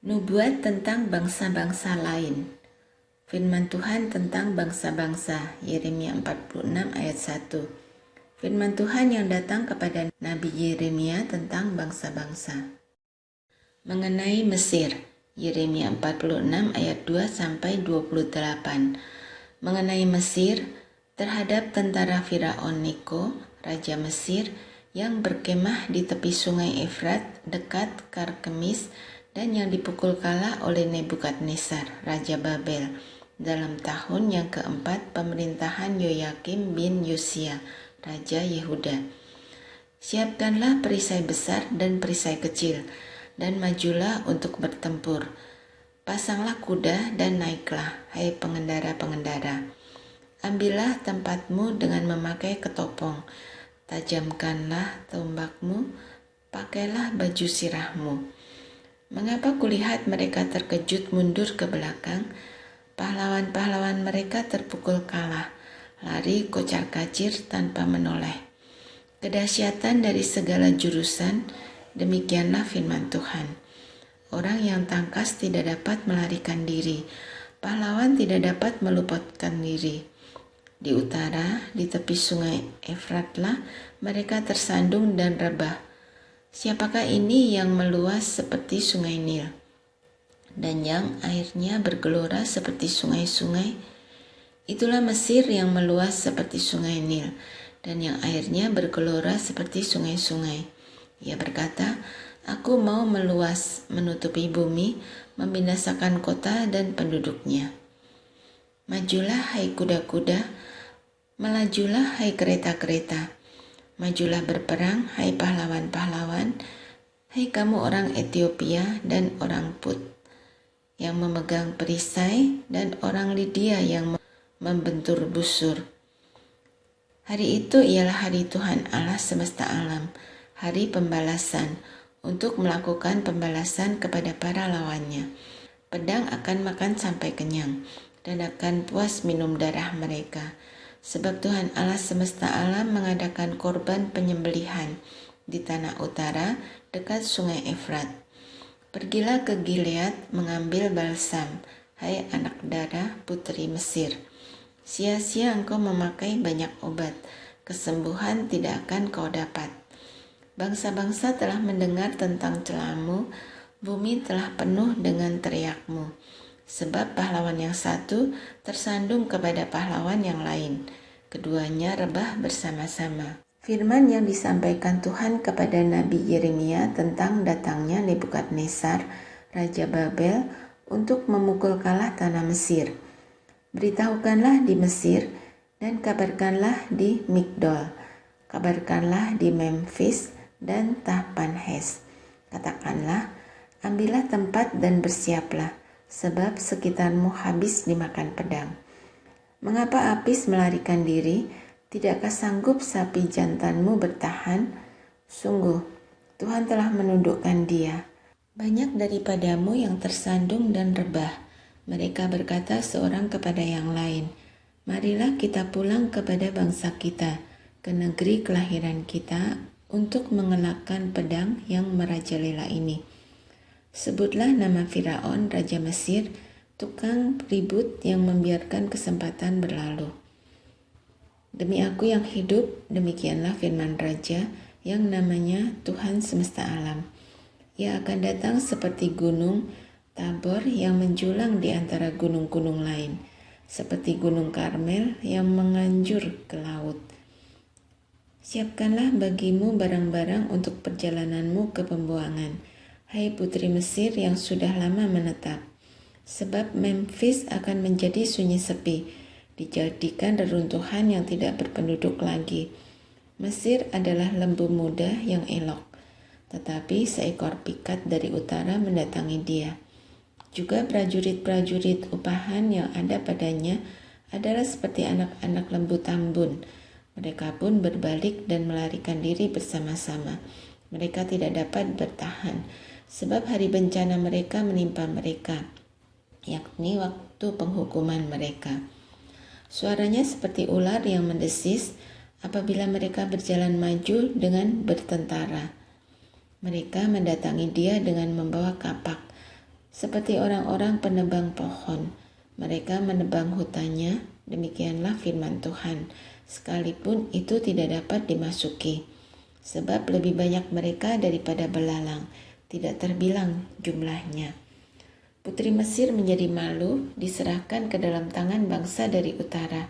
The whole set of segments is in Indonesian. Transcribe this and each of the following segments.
Nubuat tentang bangsa-bangsa lain. Firman Tuhan tentang bangsa-bangsa, Yeremia 46 ayat 1. Firman Tuhan yang datang kepada Nabi Yeremia tentang bangsa-bangsa. Mengenai Mesir, Yeremia 46 ayat 2 sampai 28. Mengenai Mesir, terhadap tentara Firaun Neko, raja Mesir, yang berkemah di tepi sungai Efrat dekat Karkemis dan yang dipukul kalah oleh Nebukadnezar, raja Babel, dalam tahun yang keempat pemerintahan Yoyakim bin Yosia, raja Yehuda. Siapkanlah perisai besar dan perisai kecil, dan majulah untuk bertempur. Pasanglah kuda dan naiklah, hai pengendara-pengendara. Ambillah tempatmu dengan memakai ketopong, tajamkanlah tombakmu, pakailah baju sirahmu. Mengapa kulihat mereka terkejut mundur ke belakang? Pahlawan-pahlawan mereka terpukul kalah, lari kocar-kacir tanpa menoleh. Kedahsyatan dari segala jurusan, demikianlah firman Tuhan. Orang yang tangkas tidak dapat melarikan diri, pahlawan tidak dapat meluputkan diri. Di utara, di tepi sungai Efratlah, mereka tersandung dan rebah. Siapakah ini yang meluas seperti sungai Nil, dan yang airnya bergelora seperti sungai-sungai? Itulah Mesir yang meluas seperti sungai Nil, dan yang airnya bergelora seperti sungai-sungai. Ia berkata, aku mau meluas, menutupi bumi, membinasakan kota dan penduduknya. Majulah hai kuda-kuda, melajulah hai kereta-kereta. Majulah berperang, hai pahlawan-pahlawan, hai kamu orang Ethiopia dan orang Put, yang memegang perisai, dan orang Lydia yang membentur busur. Hari itu ialah hari Tuhan Allah semesta alam, hari pembalasan, untuk melakukan pembalasan kepada para lawannya. Pedang akan makan sampai kenyang, dan akan puas minum darah mereka. Sebab Tuhan Allah semesta alam mengadakan korban penyembelihan di tanah utara dekat sungai Efrat. Pergilah ke Gilead mengambil balsam, hai anak darah putri Mesir. Sia-sia engkau memakai banyak obat, kesembuhan tidak akan kau dapat. Bangsa-bangsa telah mendengar tentang celamu, bumi telah penuh dengan teriakmu. Sebab pahlawan yang satu tersandung kepada pahlawan yang lain. Keduanya rebah bersama-sama. Firman yang disampaikan Tuhan kepada Nabi Yeremia tentang datangnya Nebukadnezar, raja Babel, untuk memukul kalah tanah Mesir. Beritahukanlah di Mesir, dan kabarkanlah di Migdol. Kabarkanlah di Memphis dan Tahpanhes. Katakanlah, ambillah tempat dan bersiaplah, sebab sekitarmu habis dimakan pedang. Mengapa Apis melarikan diri? Tidakkah sanggup sapi jantanmu bertahan? Sungguh, Tuhan telah menundukkan dia. Banyak daripadamu yang tersandung dan rebah. Mereka berkata seorang kepada yang lain, marilah kita pulang kepada bangsa kita, ke negeri kelahiran kita, untuk mengelakkan pedang yang merajalela ini. Sebutlah nama Firaun, raja Mesir, tukang ribut yang membiarkan kesempatan berlalu. Demi aku yang hidup, demikianlah firman Raja yang namanya Tuhan semesta alam. Ia akan datang seperti gunung Tabor yang menjulang di antara gunung-gunung lain, seperti gunung Karmel yang menganjur ke laut. Siapkanlah bagimu barang-barang untuk perjalananmu ke pembuangan, hai putri Mesir yang sudah lama menetap. Sebab Memphis akan menjadi sunyi sepi, dijadikan reruntuhan yang tidak berpenduduk lagi. Mesir adalah lembu muda yang elok, tetapi seekor pikat dari utara mendatangi dia. Juga prajurit-prajurit upahan yang ada padanya adalah seperti anak-anak lembu tambun. Mereka pun berbalik dan melarikan diri bersama-sama. Mereka tidak dapat bertahan, sebab hari bencana mereka menimpa mereka, yakni waktu penghukuman mereka. Suaranya seperti ular yang mendesis apabila mereka berjalan maju dengan bertentara. Mereka mendatangi dia dengan membawa kapak, seperti orang-orang penebang pohon. Mereka menebang hutannya, demikianlah firman Tuhan, sekalipun itu tidak dapat dimasuki. Sebab lebih banyak mereka daripada belalang, tidak terbilang jumlahnya. Putri Mesir menjadi malu, diserahkan ke dalam tangan bangsa dari utara.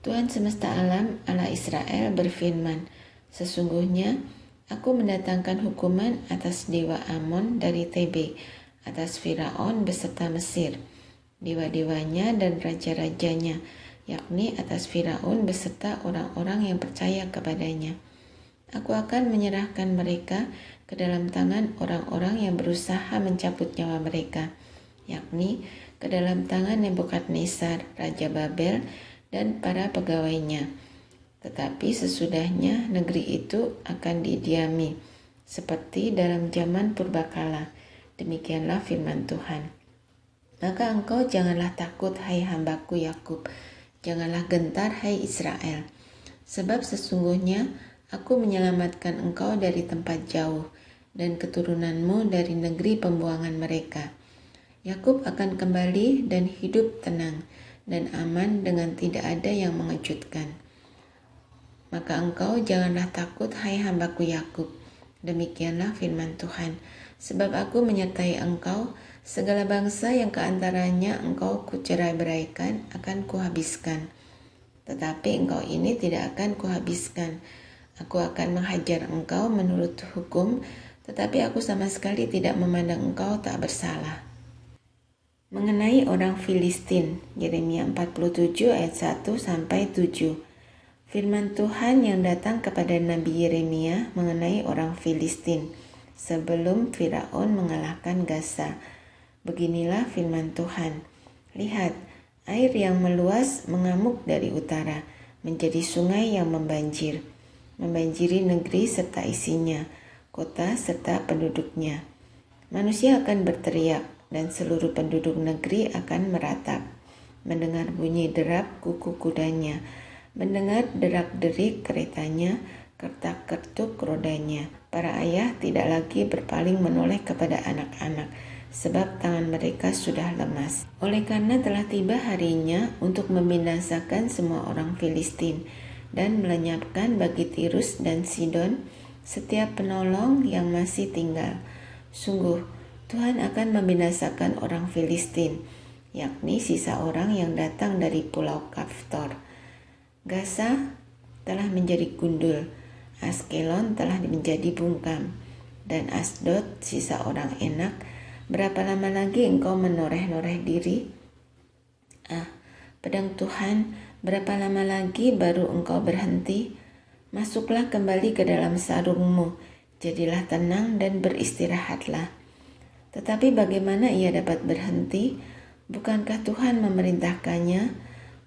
Tuhan semesta alam, Allah Israel berfirman, sesungguhnya aku mendatangkan hukuman atas dewa Amon dari Tebe, atas Firaun beserta Mesir, dewa-dewanya dan raja-rajanya, yakni atas Firaun beserta orang-orang yang percaya kepadanya. Aku akan menyerahkan mereka ke dalam tangan orang-orang yang berusaha mencabut nyawa mereka, yakni ke dalam tangan Nebukadnezar, Raja Babel, dan para pegawainya. Tetapi sesudahnya negeri itu akan didiami, seperti dalam zaman purbakala. Demikianlah firman Tuhan. Maka engkau janganlah takut, hai hambaku Yakub, janganlah gentar, hai Israel. Sebab sesungguhnya aku menyelamatkan engkau dari tempat jauh, dan keturunanmu dari negeri pembuangan mereka. Yakub akan kembali dan hidup tenang dan aman dengan tidak ada yang mengejutkan. Maka engkau janganlah takut, hai hambaku Yakub. Demikianlah firman Tuhan. Sebab aku menyertai engkau, segala bangsa yang keantaranya engkau kucerai-beraikan akan kuhabiskan. Tetapi engkau ini tidak akan kuhabiskan. Aku akan menghajar engkau menurut hukum, tetapi aku sama sekali tidak memandang engkau tak bersalah. Mengenai orang Filistin, Yeremia 47 ayat 1-7. Firman Tuhan yang datang kepada Nabi Yeremia mengenai orang Filistin sebelum Firaun mengalahkan Gaza. Beginilah firman Tuhan. Lihat, air yang meluas mengamuk dari utara, menjadi sungai yang membanjiri negeri serta isinya, kota serta penduduknya. Manusia akan berteriak, dan seluruh penduduk negeri akan meratap, mendengar bunyi derap kuku kudanya, mendengar derak-derik keretanya, kertak-kertuk rodanya. Para ayah tidak lagi berpaling menoleh kepada anak-anak, sebab tangan mereka sudah lemas. Oleh karena telah tiba harinya untuk membinasakan semua orang Filistin, dan melenyapkan bagi Tirus dan Sidon setiap penolong yang masih tinggal. Sungguh, Tuhan akan membinasakan orang Filistin, yakni sisa orang yang datang dari pulau Kaftor. Gaza telah menjadi gundul, Askelon telah menjadi bungkam, dan Asdod sisa orang enak. Berapa lama lagi engkau menoreh-noreh diri? Pedang Tuhan, berapa lama lagi baru engkau berhenti? Masuklah kembali ke dalam sarungmu, jadilah tenang dan beristirahatlah. Tetapi bagaimana ia dapat berhenti? Bukankah Tuhan memerintahkannya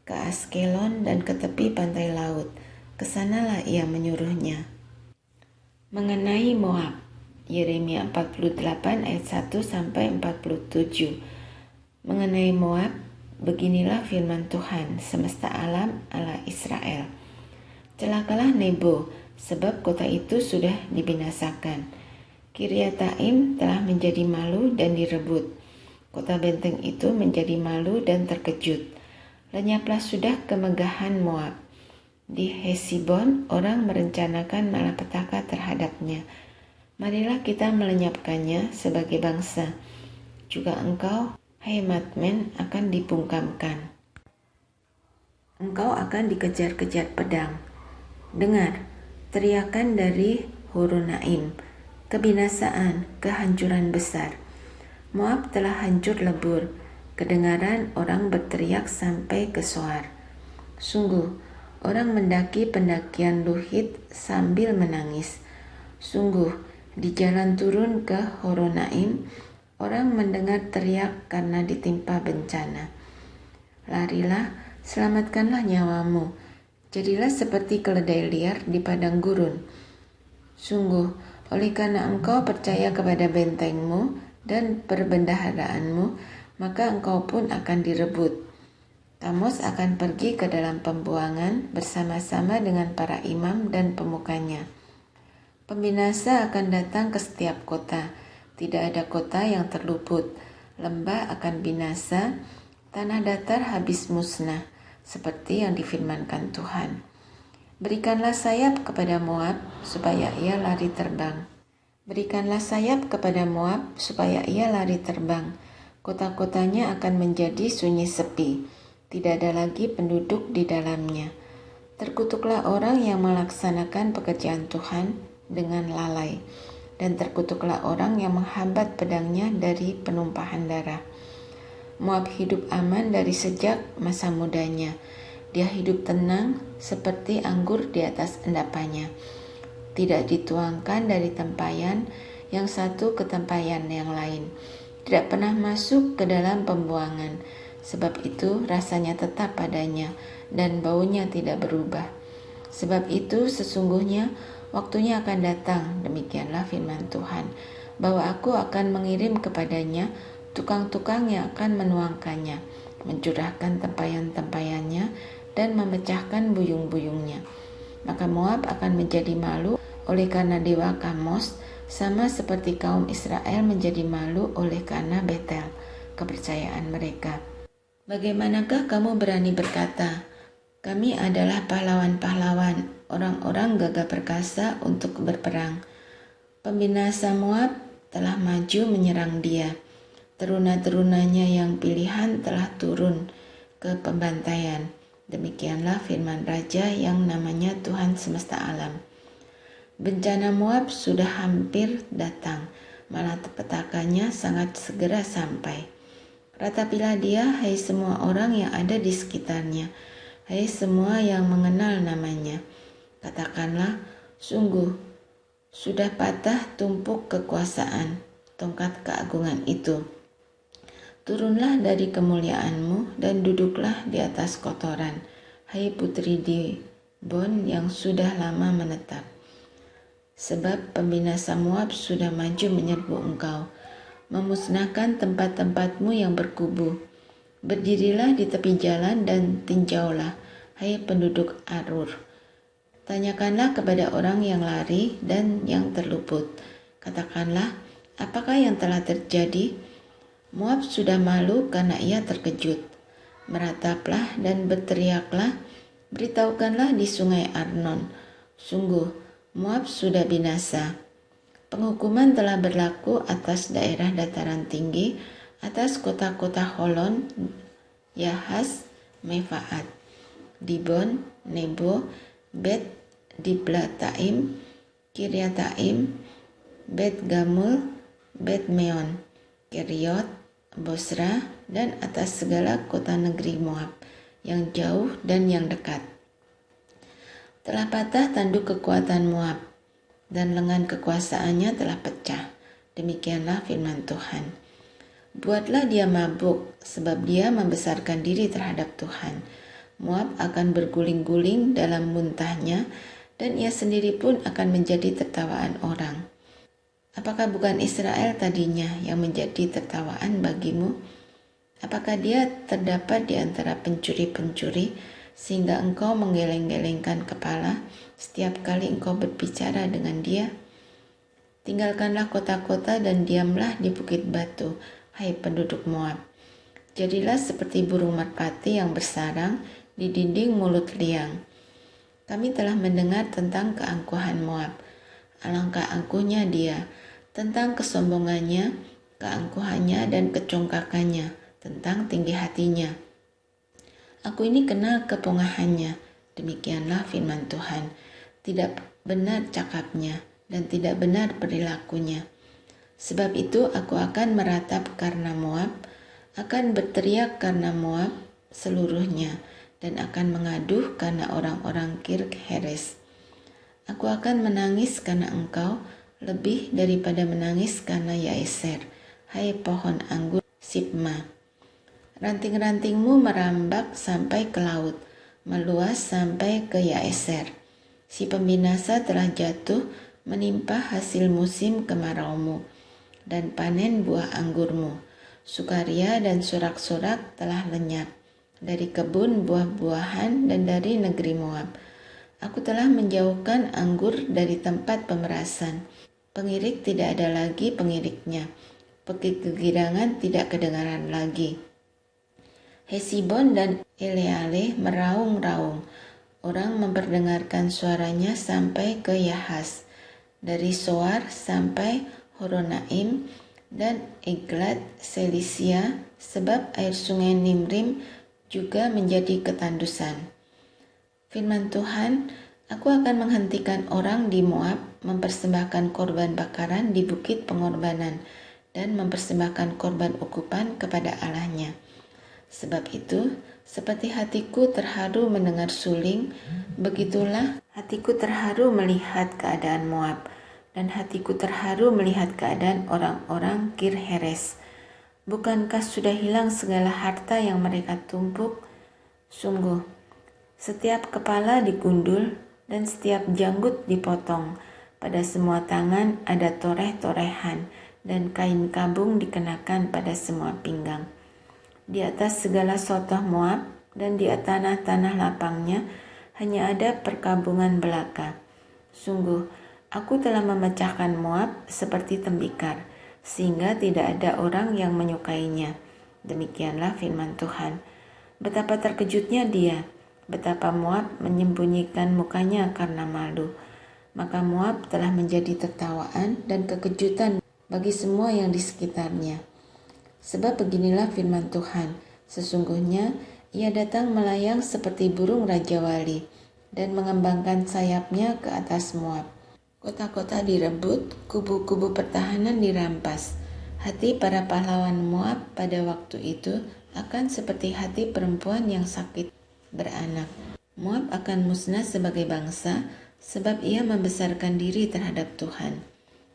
ke Askelon dan ke tepi pantai laut? Kesanalah ia menyuruhnya. Mengenai Moab, Yeremia 48 ayat 1-47. Mengenai Moab, beginilah firman Tuhan semesta alam, Allah Israel. Celakalah Nebo, sebab kota itu sudah dibinasakan. Kiryataim telah menjadi malu dan direbut. Kota benteng itu menjadi malu dan terkejut. Lenyaplah sudah kemegahan Moab. Di Hesibon orang merencanakan malapetaka terhadapnya. Marilah kita melenyapkannya sebagai bangsa. Juga engkau, hai Madmen, akan dibungkamkan. Engkau akan dikejar-kejar pedang. Dengar, teriakan dari Horonaim, kebinasaan, kehancuran besar. Moab telah hancur lebur, kedengaran orang berteriak sampai ke Soar. Sungguh, orang mendaki pendakian Luhit sambil menangis. Sungguh, di jalan turun ke Horonaim, orang mendengar teriak karena ditimpa bencana. Larilah, selamatkanlah nyawamu. Jadilah seperti keledai liar di padang gurun. Sungguh, oleh karena engkau percaya kepada bentengmu dan perbendaharaanmu, maka engkau pun akan direbut. Tamos akan pergi ke dalam pembuangan bersama-sama dengan para imam dan pemukanya. Pembinasa akan datang ke setiap kota, Tidak ada kota yang terluput, lembah akan binasa, tanah datar habis musnah, seperti yang difirmankan Tuhan. Berikanlah sayap kepada Moab, supaya ia lari terbang. Berikanlah sayap kepada Moab, supaya ia lari terbang. Kota-kotanya akan menjadi sunyi sepi, tidak ada lagi penduduk di dalamnya. Terkutuklah orang yang melaksanakan pekerjaan Tuhan dengan lalai, dan terkutuklah orang yang menghambat pedangnya dari penumpahan darah. Moab hidup aman dari sejak masa mudanya. Dia hidup tenang seperti anggur di atas endapannya. Tidak dituangkan dari tempayan yang satu ke tempayan yang lain. Tidak pernah masuk ke dalam pembuangan. Sebab itu rasanya tetap padanya dan baunya tidak berubah. Sebab itu sesungguhnya waktunya akan datang, demikianlah firman Tuhan, bahwa aku akan mengirim kepadanya tukang-tukang yang akan menuangkannya, mencurahkan tempayan-tempayannya, dan memecahkan buyung-buyungnya. Maka Moab akan menjadi malu oleh karena dewa Kamos, sama seperti kaum Israel menjadi malu oleh karena Betel, kepercayaan mereka. Bagaimanakah kamu berani berkata, kami adalah pahlawan-pahlawan, orang-orang gagah perkasa untuk berperang. Pembinasa Moab telah maju menyerang dia. Teruna-terunanya yang pilihan telah turun ke pembantaian. Demikianlah firman Raja yang namanya Tuhan semesta alam. Bencana Moab sudah hampir datang, malah petakannya sangat segera sampai. Ratapilah dia, hai semua orang yang ada di sekitarnya, hai semua yang mengenal namanya. Katakanlah, sungguh, sudah patah tumpuk kekuasaan, tongkat keagungan itu. Turunlah dari kemuliaanmu dan duduklah di atas kotoran, hai putri Dibon yang sudah lama menetap. Sebab pembinasa Moab sudah maju menyerbu engkau, memusnahkan tempat-tempatmu yang berkubu. Berdirilah di tepi jalan dan tinjaulah, hai penduduk Arur. Tanyakanlah kepada orang yang lari dan yang terluput. Katakanlah, apakah yang telah terjadi? Moab sudah malu karena ia terkejut. Merataplah dan berteriaklah, beritahukanlah di sungai Arnon. Sungguh, Moab sudah binasa. Penghukuman telah berlaku atas daerah dataran tinggi, atas kota-kota Holon, Yahas, Mefaat, Dibon, Nebo, Bet Diblataim, Kiryataim, Bet Gamul, Bet Meon, Keriot, Bosra, dan atas segala kota negeri Moab, yang jauh dan yang dekat. Telah patah tanduk kekuatan Moab, dan lengan kekuasaannya telah pecah. Demikianlah firman Tuhan. Buatlah dia mabuk, sebab dia membesarkan diri terhadap Tuhan. Moab akan berguling-guling dalam muntahnya, dan ia sendiri pun akan menjadi tertawaan orang. Apakah bukan Israel tadinya yang menjadi tertawaan bagimu? Apakah dia terdapat di antara pencuri-pencuri, sehingga engkau menggeleng-gelengkan kepala setiap kali engkau berbicara dengan dia? Tinggalkanlah kota-kota dan diamlah di bukit batu, hai penduduk Moab. Jadilah seperti burung merpati yang bersarang di dinding mulut liang. Kami telah mendengar tentang keangkuhan Moab. Alangkah angkuhnya dia, tentang kesombongannya, keangkuhannya, dan kecongkakannya, tentang tinggi hatinya. Aku ini kenal kepungahannya, demikianlah firman Tuhan. Tidak benar cakapnya, dan tidak benar perilakunya. Sebab itu aku akan meratap karena Moab, akan berteriak karena Moab seluruhnya, dan akan mengaduh karena orang-orang Kirk Heres. Aku akan menangis karena engkau, lebih daripada menangis karena Yaeser, hai pohon anggur Sibma. Ranting-rantingmu merambak sampai ke laut, meluas sampai ke Yaeser. Si pembinasa telah jatuh menimpa hasil musim kemaraumu, dan panen buah anggurmu. Sukaria dan sorak-sorak telah lenyap dari kebun buah-buahan dan dari negeri Moab. Aku telah menjauhkan anggur dari tempat pemerasan. Pengirik tidak ada lagi pengiriknya. Pegirangan tidak kedengaran lagi. Hesibon dan Eleale meraung-raung. Orang memperdengarkan suaranya sampai ke Yahas, dari Soar sampai Horonaim dan Eglat Selisia, sebab air sungai Nimrim juga menjadi ketandusan. Firman Tuhan, aku akan menghentikan orang di Moab mempersembahkan korban bakaran di bukit pengorbanan dan mempersembahkan korban ukupan kepada Allahnya. Sebab itu, seperti hatiku terharu mendengar suling, begitulah hatiku terharu melihat keadaan Moab, dan hatiku terharu melihat keadaan orang-orang Kirheres. Bukankah sudah hilang segala harta yang mereka tumpuk? Sungguh, setiap kepala digundul dan setiap janggut dipotong. Pada semua tangan ada toreh-torehan dan kain kabung dikenakan pada semua pinggang. Di atas segala sotoh Moab dan di tanah-tanah lapangnya hanya ada perkabungan belaka. Sungguh, aku telah memecahkan Moab seperti tembikar, sehingga tidak ada orang yang menyukainya. Demikianlah firman Tuhan. Betapa terkejutnya dia, betapa Moab menyembunyikan mukanya karena malu. Maka Moab telah menjadi tertawaan dan kekejutan bagi semua yang di sekitarnya. Sebab beginilah firman Tuhan, sesungguhnya ia datang melayang seperti burung Raja Wali dan mengembangkan sayapnya ke atas Moab. Kota-kota direbut, kubu-kubu pertahanan dirampas. Hati para pahlawan Moab pada waktu itu akan seperti hati perempuan yang sakit beranak. Moab akan musnah sebagai bangsa sebab ia membesarkan diri terhadap Tuhan.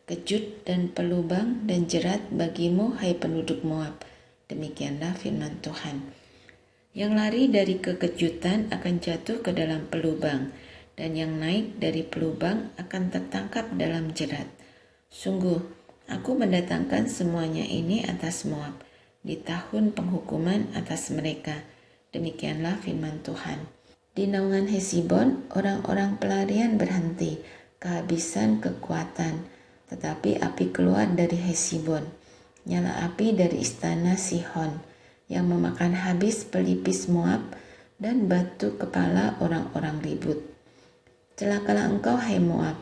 Kejut dan pelubang dan jerat bagimu, hai penduduk Moab. Demikianlah firman Tuhan. Yang lari dari kekejutan akan jatuh ke dalam pelubang, dan yang naik dari pelubang akan tertangkap dalam jerat. Sungguh, aku mendatangkan semuanya ini atas Moab, di tahun penghukuman atas mereka. Demikianlah firman Tuhan. Di naungan Hesibon, orang-orang pelarian berhenti, kehabisan kekuatan. Tetapi api keluar dari Hesibon, nyala api dari istana Sihon, yang memakan habis pelipis Moab dan batu kepala orang-orang ribut. Celakalah engkau, hai Moab,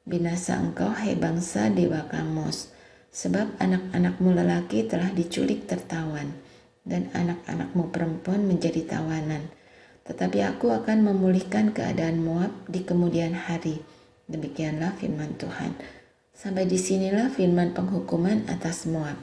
binasa engkau, hai bangsa Dewa Kamos, sebab anak-anakmu lelaki telah diculik tertawan, dan anak-anakmu perempuan menjadi tawanan. Tetapi aku akan memulihkan keadaan Moab di kemudian hari. Demikianlah firman Tuhan. Sampai disinilah firman penghukuman atas Moab.